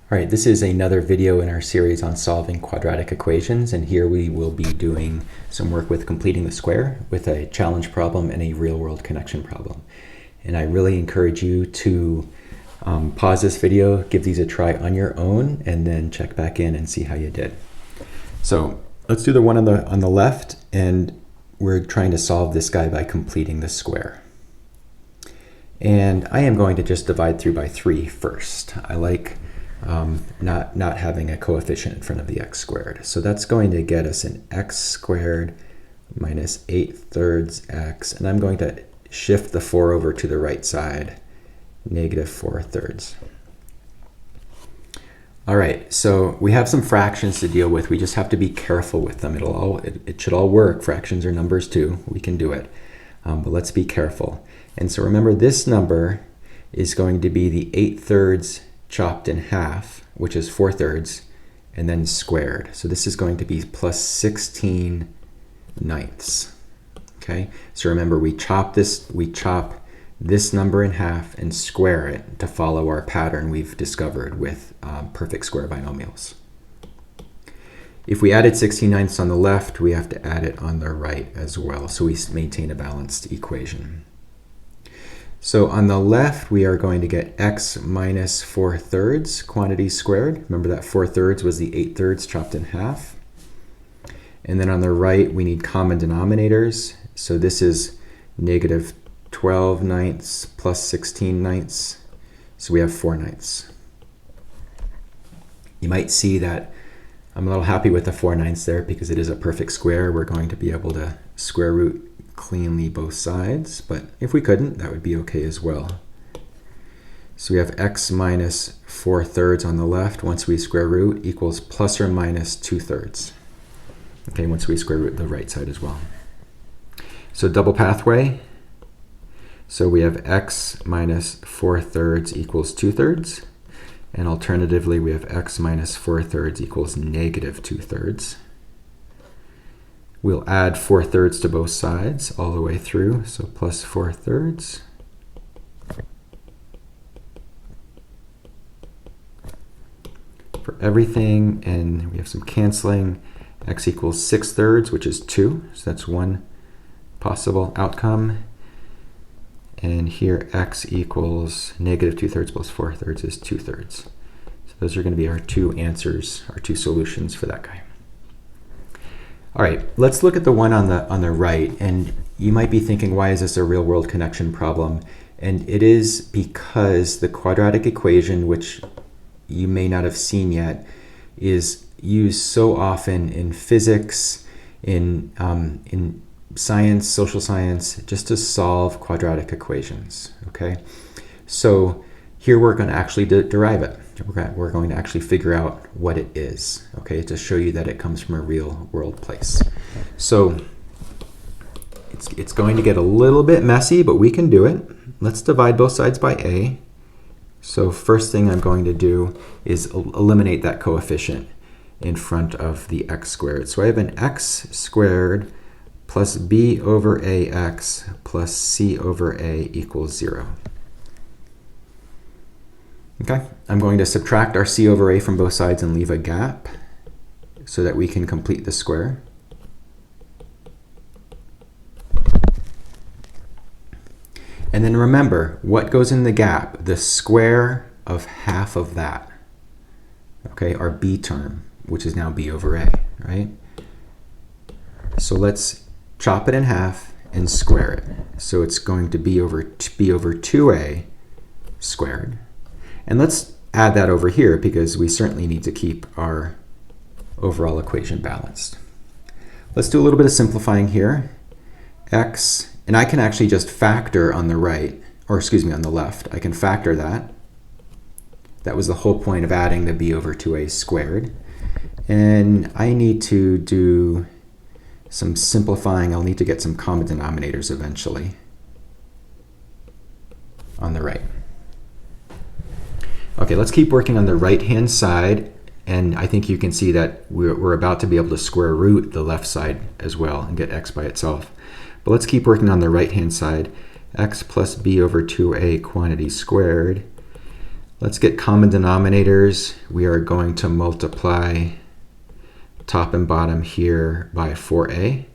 All right, this is another video in our series on solving quadratic equations, and here we will be doing some work with completing the square with a challenge problem and a real-world connection problem. And I really encourage you to pause this video, give these a try on your own, and then check back in and see how you did. So let's do the one on the left, and we're trying to solve this guy by completing the square. And I am going to just divide through by 3 first. I like not having a coefficient in front of the x squared. So that's going to get us an x squared minus 8/3 x, and I'm going to shift the 4 over to the right side, negative 4/3. All right, so we have some fractions to deal with. We just have to be careful with them. It should all work. Fractions are numbers too. We can do it, but let's be careful. And so remember, this number is going to be the 8/3 chopped in half, which is 4/3, and then squared. So this is going to be plus 16/9. Okay, so remember, we chop this number in half and square it to follow our pattern we've discovered with perfect square binomials. If we added 16/9 on the left, we have to add it on the right as well, so we maintain a balanced equation. So on the left, we are going to get x minus 4/3 quantity squared. Remember that 4/3 was the 8/3 chopped in half. And then on the right, we need common denominators. So this is negative 12/9 plus 16/9. So we have 4/9. You might see that I'm a little happy with the 4/9 there because it is a perfect square. We're going to be able to square root cleanly both sides, but if we couldn't, that would be okay as well. So we have x minus 4/3 on the left, once we square root, equals plus or minus 2/3. Okay, once we square root the right side as well. So double pathway. So we have x minus 4/3 equals 2/3, and alternatively we have x minus 4/3 equals negative 2/3. We'll add 4/3 to both sides all the way through, so plus 4/3. For everything, and we have some canceling. X equals 6/3, which is 2, so that's one possible outcome. And here x equals negative 2/3 plus 4/3 is 2/3. So those are going to be our two answers, our two solutions for that guy. All right, let's look at the one on the right, and you might be thinking, why is this a real-world connection problem? And it is because the quadratic equation, which you may not have seen yet, is used so often in physics, in science, social science, just to solve quadratic equations. Okay, so here we're going to actually derive it. We're going to actually figure out what it is, okay, to show you that it comes from a real world place. So it's going to get a little bit messy, but we can do it. Let's divide both sides by a. So first thing I'm going to do is eliminate that coefficient in front of the x squared. So I have an x squared plus b over ax plus c over a equals 0. Okay, I'm going to subtract our c over a from both sides and leave a gap so that we can complete the square. And then remember, what goes in the gap? The square of half of that. Okay, our b term, which is now b over a, right? So let's chop it in half and square it. So it's going to be over 2a squared. And let's add that over here because we certainly need to keep our overall equation balanced. Let's do a little bit of simplifying here. X, and I can actually just factor on the right, or excuse me, on the left. I can factor that. That was the whole point of adding the b over 2a squared. And I need to do some simplifying. I'll need to get some common denominators eventually on the right. Okay, let's keep working on the right-hand side, and I think you can see that we're about to be able to square root the left side as well and get x by itself. But let's keep working on the right-hand side. X plus b over 2a quantity squared. Let's get common denominators. We are going to multiply top and bottom here by 4a.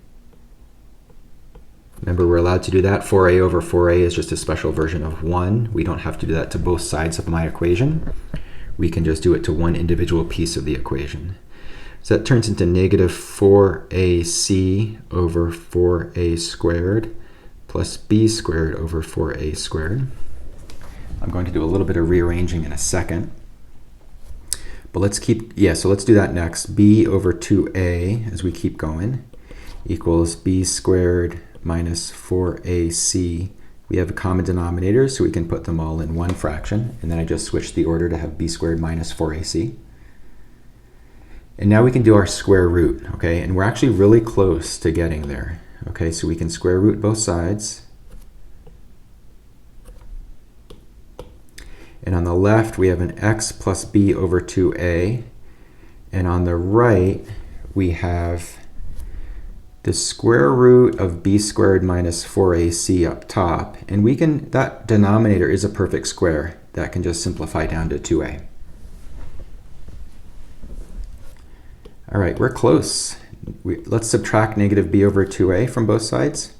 Remember, we're allowed to do that. 4a over 4a is just a special version of 1. We don't have to do that to both sides of my equation. We can just do it to one individual piece of the equation. So that turns into negative 4ac over 4a squared plus b squared over 4a squared. I'm going to do a little bit of rearranging in a second. But let's do that next. B over 2a, as we keep going, equals b squared minus 4ac. We have a common denominator, so we can put them all in one fraction. And then I just switched the order to have b squared minus 4ac. And now we can do our square root, okay? And we're actually really close to getting there. Okay, so we can square root both sides. And on the left, we have an x plus b over 2a. And on the right, we have the square root of b squared minus 4ac up top. And that denominator is a perfect square. That can just simplify down to 2a. All right, we're close. Let's subtract negative b over 2a from both sides.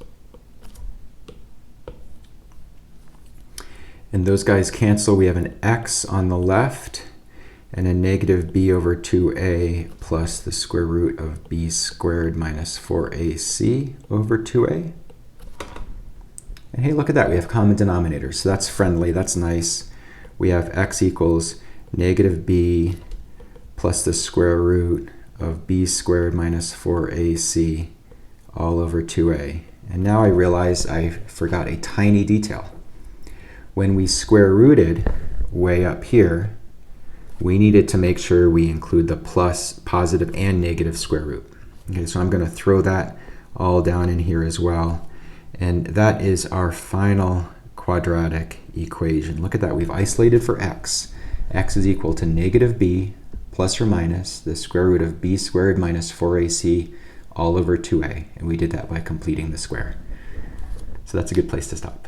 And those guys cancel. We have an x on the left and a negative b over 2a plus the square root of b squared minus 4ac over 2a. And hey, look at that. We have common denominators. So that's friendly. That's nice. We have x equals negative b plus the square root of b squared minus 4ac all over 2a. And now I realize I forgot a tiny detail. When we square rooted way up here, we needed to make sure we include the plus, positive, and negative square root. Okay, so I'm going to throw that all down in here as well. And that is our final quadratic equation. Look at that. We've isolated for x. X is equal to negative b plus or minus the square root of b squared minus 4ac all over 2a. And we did that by completing the square. So that's a good place to stop.